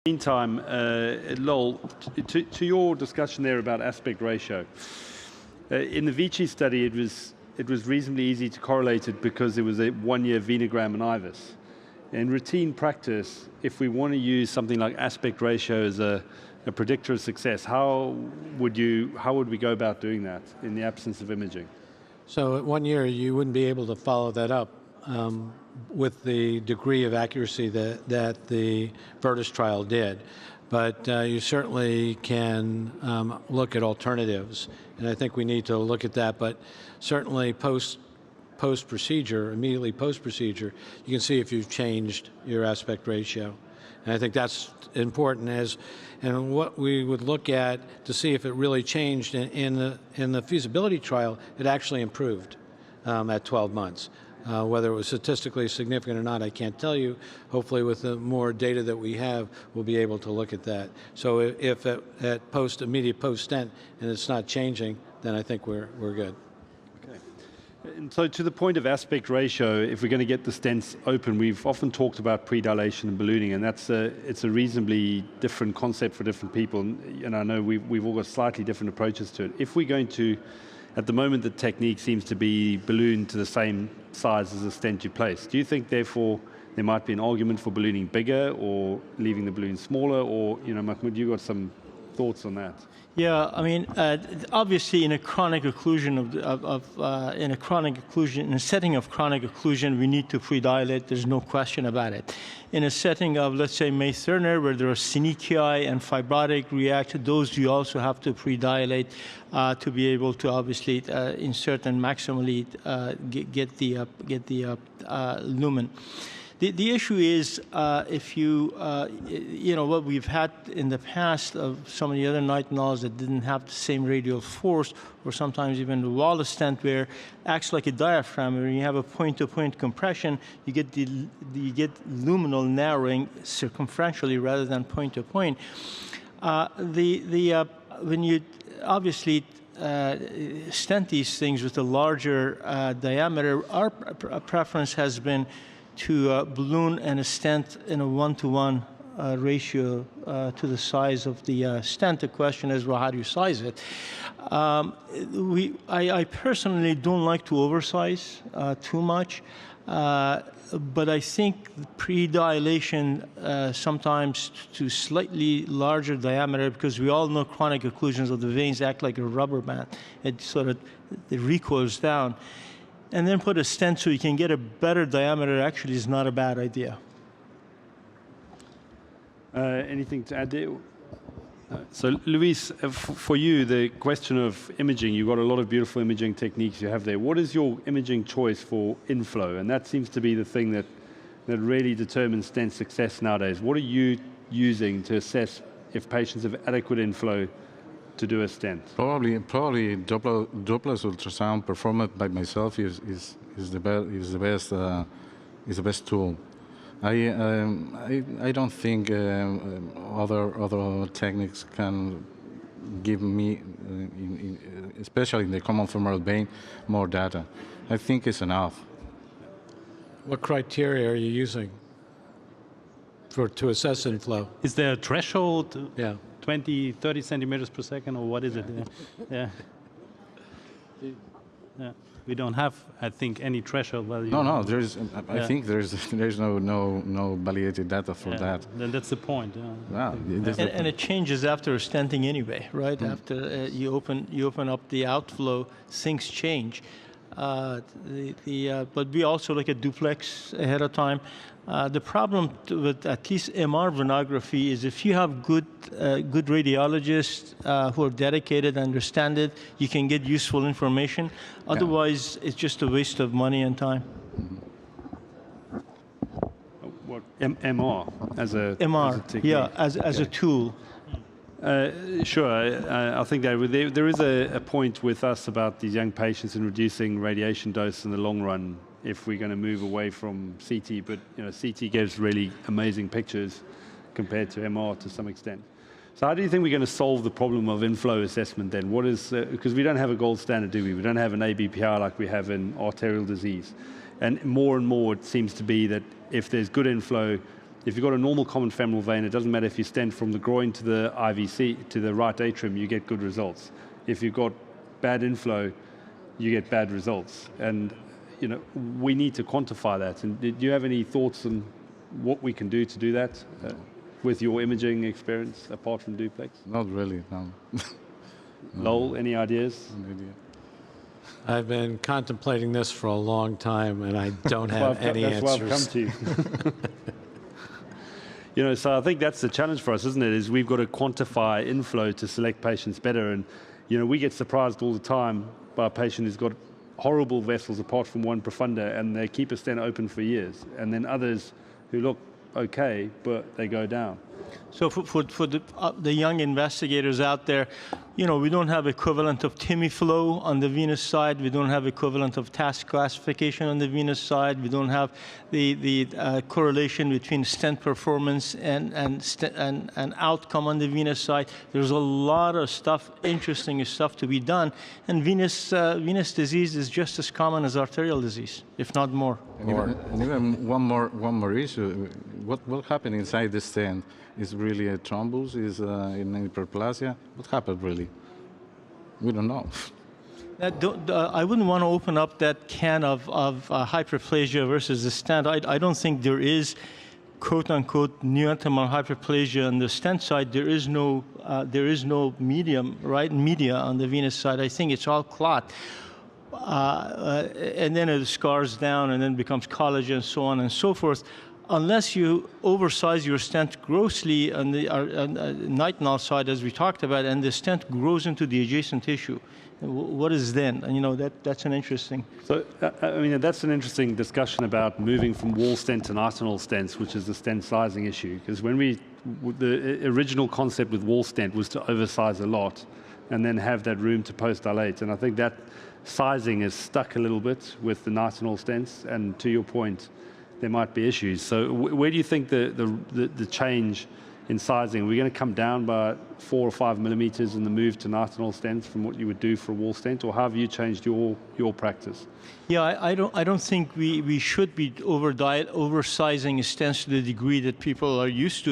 Meantime, Lowell, to your discussion there about aspect ratio, in the Vici study, it was reasonably easy to correlate it because it was a 1-year venogram and IVUS. In routine practice, if we want to use something like aspect ratio as a predictor of success, how would we go about doing that in the absence of imaging? So at 1 year, you wouldn't be able to follow that up with the degree of accuracy that the Virtus trial did. But you certainly can look at alternatives, and I think we need to look at that. But certainly post-procedure, immediately post-procedure, you can see if you've changed your aspect ratio. And I think that's important, and what we would look at to see if it really changed in the feasibility trial, it actually improved at 12 months. Whether it was statistically significant or not, I can't tell you. Hopefully with the more data that we have, we'll be able to look at that. So if at immediate post-stent and it's not changing, then I think we're good. Okay. And so to the point of aspect ratio, if we're going to get the stents open, we've often talked about predilation and ballooning, and it's a reasonably different concept for different people. And I know we've all got slightly different approaches to it. If we're going to, at the moment, the technique seems to be balloon to the same size as the stent you place. Do you think, therefore, there might be an argument for ballooning bigger or leaving the balloon smaller? Or, Mahmoud, you got some thoughts on that? Yeah, I mean, obviously, in a chronic occlusion in a setting of chronic occlusion, we need to predilate. There's no question about it. In a setting of, let's say, May-Thurner, where there are synechia and fibrotic reaction, those you also have to predilate to be able to obviously insert and maximally get the lumen. The issue is if what we've had in the past of some of the other nitinols that didn't have the same radial force, or sometimes even the Wallace stent where it acts like a diaphragm. When you have a point-to-point compression, you get luminal narrowing circumferentially rather than point-to-point. When you obviously stent these things with a larger diameter, our preference has been to balloon and a stent in a 1-to-1 ratio to the size of the stent. The question is, well, how do you size it? I personally don't like to oversize too much, but I think predilation sometimes to slightly larger diameter, because we all know chronic occlusions of the veins act like a rubber band. It recoils down. And then put a stent so you can get a better diameter actually is not a bad idea. Anything to add there? So Luis, for you, the question of imaging, you've got a lot of beautiful imaging techniques you have there. What is your imaging choice for inflow? And that seems to be the thing that really determines stent success nowadays. What are you using to assess if patients have adequate inflow to do a stent? Probably Doppler ultrasound performed by myself is the best tool. I don't think other techniques can give me, especially in the common femoral vein, more data. I think it's enough. What criteria are you using to assess inflow? Is there a threshold? Yeah. 20, 30 centimeters per second, or what is it? Yeah. We don't have, I think, any threshold value. No. There's. I think there's no validated data for that. Then that's the point. Wow. And it changes after stenting anyway, right? Mm. After you open up the outflow, things change. But we also look at duplex ahead of time. The problem with at least MR venography is if you have good radiologists who are dedicated, understand it, you can get useful information. Otherwise, it's just a waste of money and time. What, MR as a technique? Yeah, as a tool. Sure, I think that there is a point with us about these young patients in reducing radiation dose in the long run if we're going to move away from CT, but CT gives really amazing pictures compared to MR to some extent. So how do you think we're going to solve the problem of inflow assessment then? What is, because we don't have a gold standard, do we? We don't have an ABPI like we have in arterial disease. And more it seems to be that if there's good inflow, If you've got a normal common femoral vein, it doesn't matter if you stent from the groin to the IVC, to the right atrium, you get good results. If you've got bad inflow, you get bad results. And we need to quantify that. And do you have any thoughts on what we can do to do that with your imaging experience, apart from duplex? Not really, no. Lowell, any ideas? No idea. I've been contemplating this for a long time, and I don't have any that's answers. why I've come to you. So I think that's the challenge for us, isn't it? Is we've got to quantify inflow to select patients better. And we get surprised all the time by a patient who's got horrible vessels apart from one profunda, and they keep a stent open for years. And then others who look okay, but they go down. So for the young investigators out there, we don't have equivalent of Timiflow on the venous side. We don't have equivalent of task classification on the venous side. We don't have the correlation between stent performance and outcome on the venous side. There's a lot of stuff, interesting stuff to be done. And venous disease is just as common as arterial disease, if not more. And even one more issue. What happened inside the stent? Is really a thrombus? Is in hyperplasia? What happened really? We don't know. I wouldn't want to open up that can of hyperplasia versus the stent. I don't think there is, quote unquote, neointimal hyperplasia on the stent side. There is no medium, right? Media on the venous side. I think it's all clot. And then it scars down and then becomes collagen and so on and so forth. Unless you oversize your stent grossly on the nitinol side, as we talked about, and the stent grows into the adjacent tissue, what is then? And that's an interesting. So, that's an interesting discussion about moving from wall stent to nitinol stents, which is the stent sizing issue. Because the original concept with wall stent was to oversize a lot and then have that room to post-dilate. And I think that sizing is stuck a little bit with the nitinol stents. And to your point, there might be issues. So where do you think the change in sizing, are we going to come down by 4 or 5 millimeters in the move to nitinol stents from what you would do for a wall stent, or how have you changed your practice? Yeah, I don't think we should be oversizing stents to the degree that people are used to.